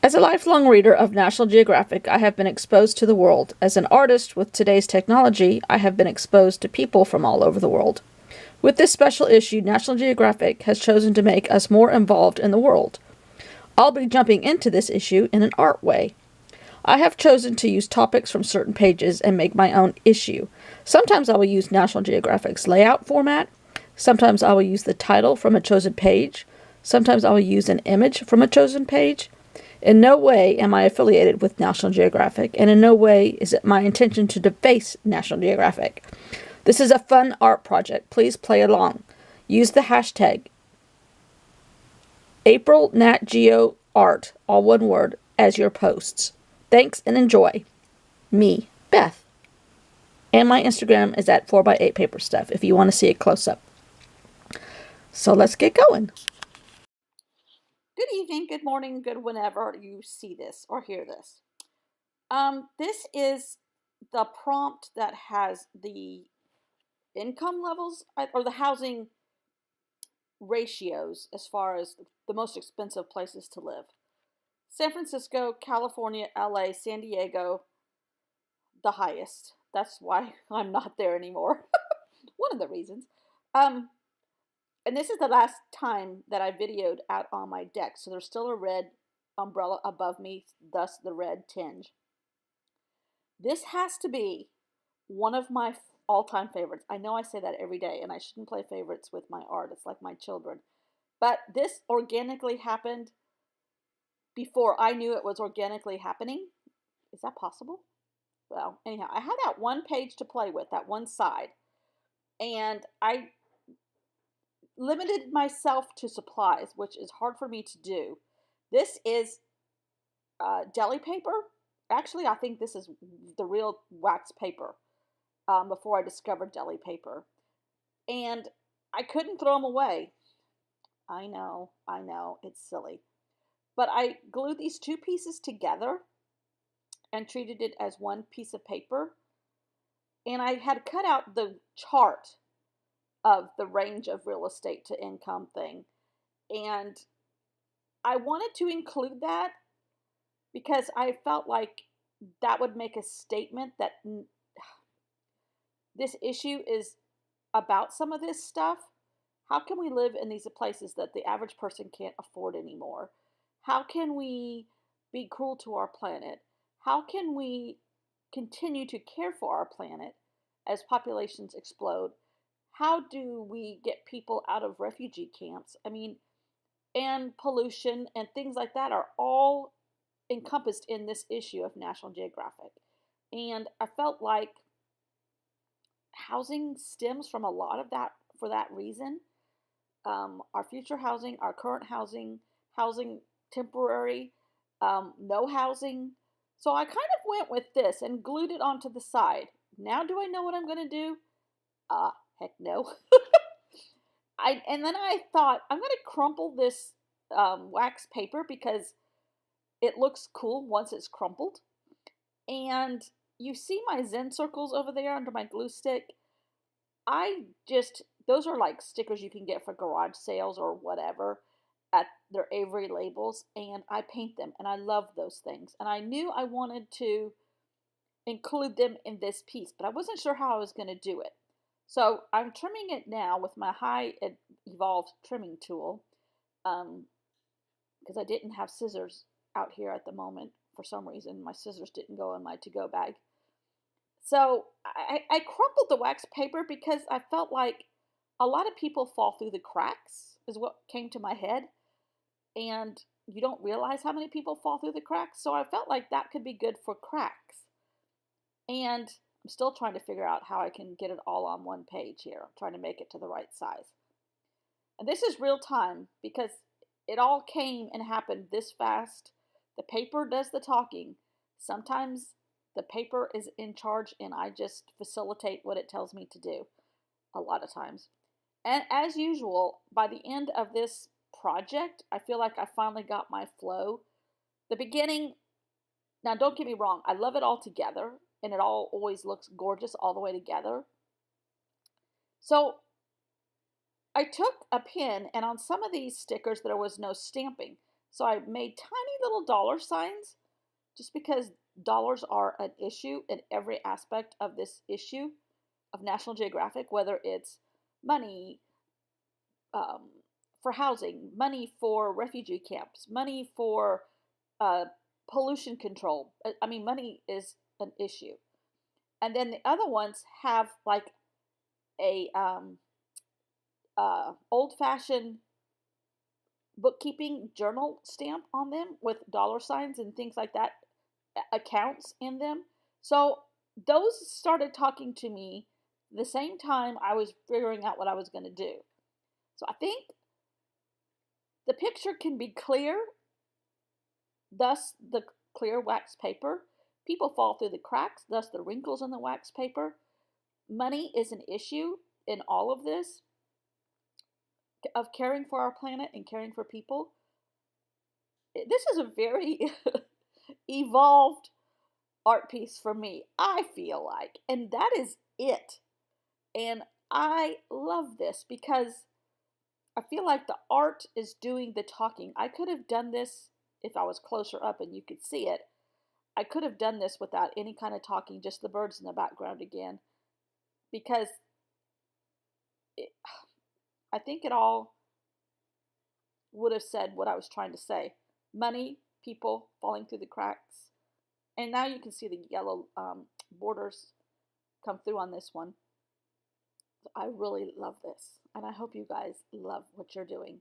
As a lifelong reader of National Geographic, I have been exposed to the world. As an artist with today's technology, I have been exposed to people from all over the world. With this special issue, National Geographic has chosen to make us more involved in the world. I'll be jumping into this issue in an art way. I have chosen to use topics from certain pages and make my own issue. Sometimes I will use National Geographic's layout format. Sometimes I will use the title from a chosen page. Sometimes I will use an image from a chosen page. In no way am I affiliated with National Geographic, and in no way is it my intention to deface National Geographic. This is a fun art project. Please play along. Use the hashtag April Nat Geo Art, all one word, as your posts. Thanks and enjoy. Me, Beth. And my Instagram is at 4x8 Paper Stuff if you want to see it close up. So let's get going. Good evening, good morning, good whenever you see this or hear this. This is the prompt that has the income levels or the housing ratios as far as the most expensive places to live. San Francisco, California, LA, San Diego, the highest. That's why I'm not there anymore. One of the reasons. And this is the last time that I videoed out on my deck, so there's still a red umbrella above me, thus the red tinge. This has to be one of my all-time favorites. I know I say that every day, and I shouldn't play favorites with my art. It's like my children. But this organically happened before I knew it was organically happening. Is that possible? Well, anyhow, I had that one page to play with, that one side, and I limited myself to supplies, which is hard for me to do. This is deli paper. Actually, I think this is the real wax paper before I discovered deli paper. And I couldn't throw them away. I know, it's silly. But I glued these two pieces together and treated it as one piece of paper. And I had cut out the chart of the range of real estate to income thing. And I wanted to include that because I felt like that would make a statement that this issue is about some of this stuff. How can we live in these places that the average person can't afford anymore? How can we be cruel to our planet? How can we continue to care for our planet as populations explode? How do we get people out of refugee camps? And pollution and things like that are all encompassed in this issue of National Geographic. And I felt like housing stems from a lot of that for that reason. Our future housing, our current housing, housing temporary, no housing. So I kind of went with this and glued it onto the side. Now do I know what I'm going to do? Heck no. And then I thought, I'm going to crumple this wax paper because it looks cool once it's crumpled. And you see my Zen circles over there under my glue stick. Those are like stickers you can get for garage sales or whatever at their Avery labels. And I paint them and I love those things. And I knew I wanted to include them in this piece, but I wasn't sure how I was going to do it. So I'm trimming it now with my high evolved trimming tool because I didn't have scissors out here at the moment for some reason. My scissors didn't go in my to-go bag. So I crumpled the wax paper because I felt like a lot of people fall through the cracks is what came to my head. And you don't realize how many people fall through the cracks. So I felt like that could be good for cracks. And I'm still trying to figure out how I can get it all on one page here. I'm trying to make it to the right size. And this is real time because it all came and happened this fast. The paper does the talking. Sometimes the paper is in charge and I just facilitate what it tells me to do a lot of times. And as usual, by the end of this project, I feel like I finally got my flow. The beginning, now don't get me wrong, I love it all together. And it all always looks gorgeous all the way together. So I took a pen, and on some of these stickers there was no stamping. So I made tiny little dollar signs just because dollars are an issue in every aspect of this issue of National Geographic, whether it's money um, for housing, money for refugee camps, money for uh, pollution control. I mean, money is an issue. And then the other ones have like a old fashioned bookkeeping journal stamp on them with dollar signs and things like that, accounts in them. So those started talking to me the same time I was figuring out what I was going to do. So I think the picture can be clear, thus the clear wax paper. People fall through the cracks, thus the wrinkles in the wax paper. Money is an issue in all of this of caring for our planet and caring for people. This is a very evolved art piece for me, I feel like. And that is it. And I love this because I feel like the art is doing the talking. I could have done this if I was closer up and you could see it. I could have done this without any kind of talking, just the birds in the background again. Because it, I think it all would have said what I was trying to say. Money, people falling through the cracks. And now you can see the yellow borders come through on this one. I really love this. And I hope you guys love what you're doing.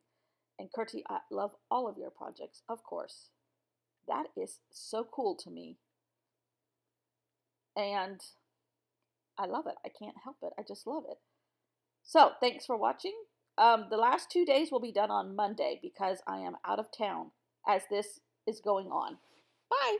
And Kurti, I love all of your projects, of course. That is so cool to me. And I love it. I can't help it. I just love it. So thanks for watching. The last 2 days will be done on Monday because I am out of town as this is going on. Bye.